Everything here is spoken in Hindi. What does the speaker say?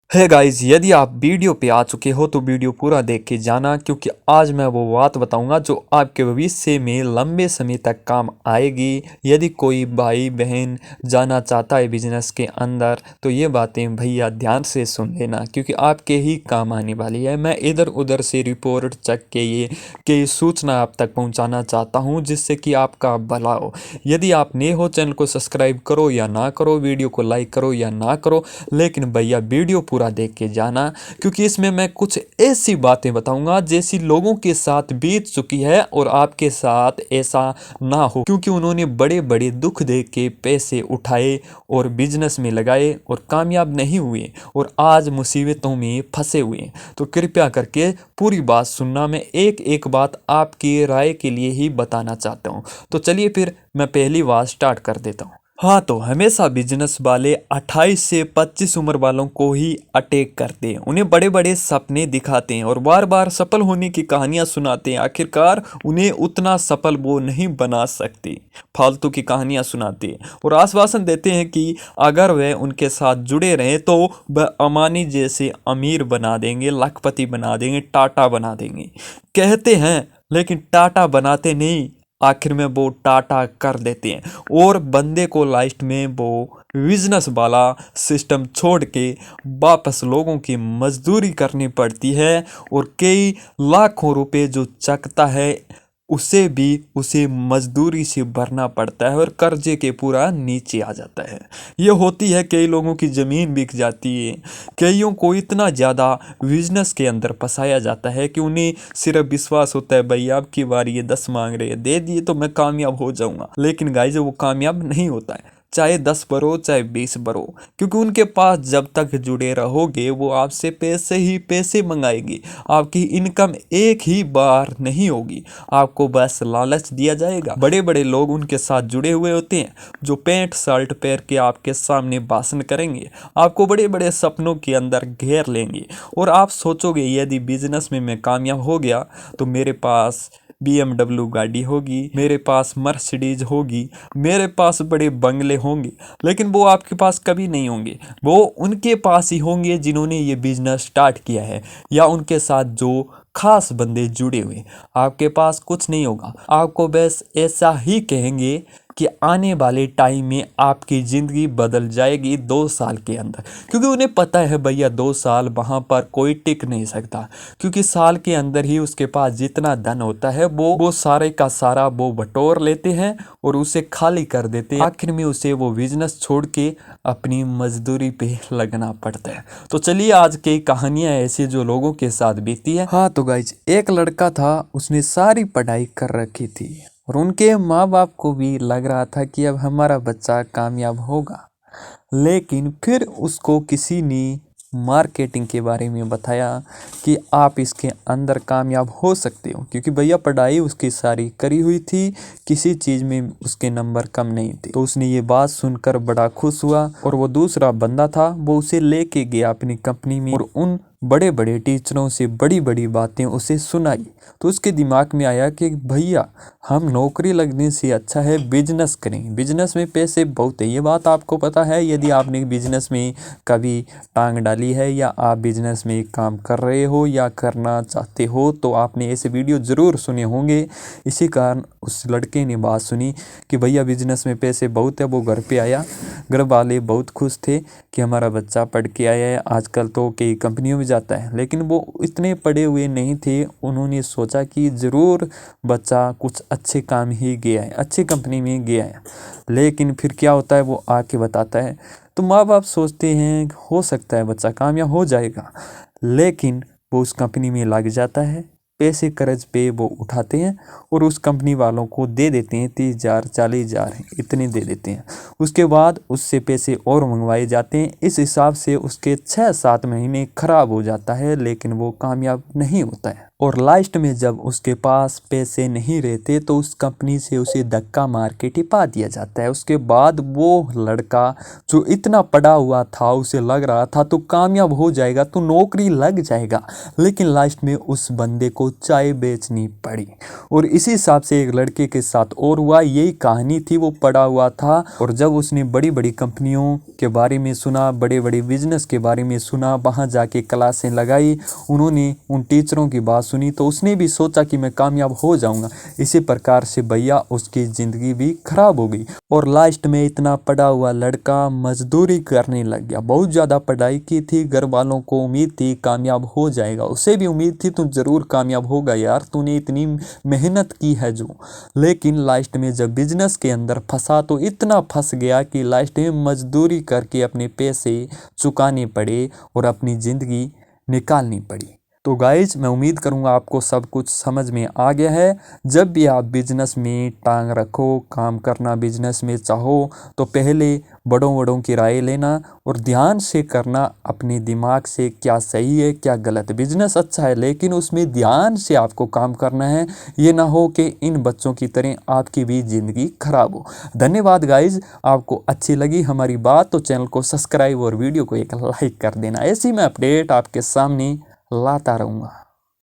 है गाइस, यदि आप वीडियो पे आ चुके हो तो वीडियो पूरा देख के जाना, क्योंकि आज मैं वो बात बताऊंगा जो आपके भविष्य में लंबे समय तक काम आएगी। यदि कोई भाई बहन जाना चाहता है बिजनेस के अंदर तो ये बातें भैया ध्यान से सुन लेना, क्योंकि आपके ही काम आने वाली है। मैं इधर उधर से रिपोर्ट चेक के सूचना आप तक पहुंचाना चाहता हूं, जिससे कि आपका भला हो। यदि आप नए हो, चैनल को सब्सक्राइब करो या ना करो, वीडियो को लाइक करो या ना करो, लेकिन भैया वीडियो पूरा देख के जाना, क्योंकि इसमें मैं कुछ ऐसी बातें बताऊंगा जैसी लोगों के साथ बीत चुकी है और आपके साथ ऐसा ना हो, क्योंकि उन्होंने बड़े बड़े दुख देख के पैसे उठाए और बिजनेस में लगाए और कामयाब नहीं हुए और आज मुसीबतों में फंसे हुए हैं। तो कृपया करके पूरी बात सुनना, मैं एक एक बात आपकी राय के लिए ही बताना चाहता हूँ। तो चलिए फिर मैं पहली बात स्टार्ट कर देता हूँ। हाँ, तो हमेशा बिजनेस वाले 28 से 25 उम्र वालों को ही अटैक करते हैं। उन्हें बड़े बड़े सपने दिखाते हैं और बार बार सफल होने की कहानियां सुनाते हैं। आखिरकार उन्हें उतना सफल वो नहीं बना सकते, फालतू की कहानियां सुनाते हैं और आश्वासन देते हैं कि अगर वे उनके साथ जुड़े रहें तो वह अमानी जैसे अमीर बना देंगे, लखपति बना देंगे, टाटा बना देंगे। कहते हैं लेकिन टाटा बनाते नहीं, आखिर में वो टाटा कर देते हैं और बंदे को लास्ट में वो बिजनेस वाला सिस्टम छोड़ के वापस लोगों की मजदूरी करनी पड़ती है और कई लाखों रुपए जो चकता है उसे भी उसे मजदूरी से भरना पड़ता है और कर्जे के पूरा नीचे आ जाता है। ये होती है, कई लोगों की ज़मीन बिक जाती है। कईयों को इतना ज़्यादा बिजनेस के अंदर फंसाया जाता है कि उन्हें सिर्फ विश्वास होता है, भाई अब की बार ये 10 मांग रहे हैं, दे दिए तो मैं कामयाब हो जाऊंगा। लेकिन गाइस, वो कामयाब नहीं होता है, चाहे 10 बरो चाहे 20 बरो, क्योंकि उनके पास जब तक जुड़े रहोगे वो आपसे पैसे ही पैसे मंगाएगी। आपकी इनकम एक ही बार नहीं होगी, आपको बस लालच दिया जाएगा। बड़े बड़े लोग उनके साथ जुड़े हुए होते हैं जो पैंट शर्ट पहन के आपके सामने भाषण करेंगे, आपको बड़े बड़े सपनों के अंदर घेर लेंगे और आप सोचोगे यदि बिजनेस में मैं कामयाब हो गया तो मेरे पास BMW गाड़ी होगी, मेरे पास मर्सिडीज होगी, मेरे पास बड़े बंगले होंगे। लेकिन वो आपके पास कभी नहीं होंगे, वो उनके पास ही होंगे जिन्होंने ये बिजनेस स्टार्ट किया है या उनके साथ जो खास बंदे जुड़े हुए। आपके पास कुछ नहीं होगा, आपको बस ऐसा ही कहेंगे कि आने वाले टाइम में आपकी ज़िंदगी बदल जाएगी 2 साल के अंदर, क्योंकि उन्हें पता है भैया 2 साल वहाँ पर कोई टिक नहीं सकता, क्योंकि साल के अंदर ही उसके पास जितना धन होता है वो सारे का सारा वो बटोर लेते हैं और उसे खाली कर देते हैं। आखिर में उसे वो बिजनेस छोड़ के अपनी मजदूरी पे लगना पड़ता है। तो चलिए, आज की कहानियां ऐसी जो लोगों के साथ बीती है। हाँ तो गाइज, एक लड़का था, उसने सारी पढ़ाई कर रखी थी और उनके माँ बाप को भी लग रहा था कि अब हमारा बच्चा कामयाब होगा। लेकिन फिर उसको किसी ने मार्केटिंग के बारे में बताया कि आप इसके अंदर कामयाब हो सकते हो, क्योंकि भैया पढ़ाई उसकी सारी करी हुई थी, किसी चीज़ में उसके नंबर कम नहीं थे। तो उसने ये बात सुनकर बड़ा खुश हुआ और वो दूसरा बंदा था वो उसे लेके गया अपनी कंपनी में और उन बड़े बड़े टीचरों से बड़ी बड़ी बातें उसे सुनाई। तो उसके दिमाग में आया कि भैया हम नौकरी लगने से अच्छा है बिजनेस करें, बिजनेस में पैसे बहुत है। ये बात आपको पता है, यदि आपने बिजनेस में कभी टांग डाली है या आप बिजनेस में काम कर रहे हो या करना चाहते हो तो आपने ऐसे वीडियो ज़रूर सुने होंगे। इसी कारण उस लड़के ने बात सुनी कि भैया बिजनेस में पैसे बहुत है। वो घर पे आया, घर वाले बहुत खुश थे कि हमारा बच्चा पढ़ के आया है, आजकल तो कई कंपनियों में जाता है। लेकिन वो इतने पढ़े हुए नहीं थे, उन्होंने सोचा कि ज़रूर बच्चा कुछ अच्छे काम ही गया है, अच्छी कंपनी में गया है। लेकिन फिर क्या होता है वो आके बताता है। तो माँ बाप सोचते हैं हो सकता है बच्चा कामयाब हो जाएगा, लेकिन वो उस कंपनी में लग जाता है, पैसे कर्ज पे वो उठाते हैं और उस कंपनी वालों को दे देते हैं 30,000 40,000 इतने दे देते हैं। उसके बाद उससे पैसे और मंगवाए जाते हैं। इस हिसाब से उसके 6-7 महीने खराब हो जाता है, लेकिन वो कामयाब नहीं होता है। और लास्ट में जब उसके पास पैसे नहीं रहते तो उस कंपनी से उसे धक्का मार के टिपा दिया जाता है। उसके बाद वो लड़का जो इतना पढ़ा हुआ था, उसे लग रहा था तो कामयाब हो जाएगा, तो नौकरी लग जाएगा, लेकिन लास्ट में उस बंदे को चाय बेचनी पड़ी। और इसी हिसाब से एक लड़के के साथ और हुआ, यही कहानी थी। वो पढ़ा हुआ था और जब उसने बड़ी बड़ी कंपनियों के बारे में सुना, बड़े बड़े बिजनेस के बारे में सुना, वहाँ जाके क्लासें लगाई, उन्होंने उन टीचरों की बात सुनी, तो उसने भी सोचा कि मैं कामयाब हो जाऊंगा। इसी प्रकार से भैया उसकी ज़िंदगी भी खराब हो गई और लास्ट में इतना पढ़ा हुआ लड़का मजदूरी करने लग गया। बहुत ज़्यादा पढ़ाई की थी, घर वालों को उम्मीद थी कामयाब हो जाएगा, उसे भी उम्मीद थी तू ज़रूर कामयाब होगा यार, तूने इतनी मेहनत की है जो। लेकिन लास्ट में जब बिजनेस के अंदर फंसा तो इतना फंस गया कि लास्ट में मजदूरी करके अपने पैसे चुकाने पड़े और अपनी ज़िंदगी निकालनी पड़ी। तो गाइज मैं उम्मीद करूंगा आपको सब कुछ समझ में आ गया है। जब भी आप बिजनेस में टांग रखो, काम करना बिजनेस में चाहो, तो पहले बड़ों बड़ों की राय लेना और ध्यान से करना अपने दिमाग से, क्या सही है क्या गलत। बिजनेस अच्छा है लेकिन उसमें ध्यान से आपको काम करना है, ये ना हो कि इन बच्चों की तरह आपकी भी ज़िंदगी खराब हो। धन्यवाद गाइज, आपको अच्छी लगी हमारी बात तो चैनल को सब्सक्राइब और वीडियो को एक लाइक कर देना। ऐसी मैं अपडेट आपके सामने लाता रहूँगा।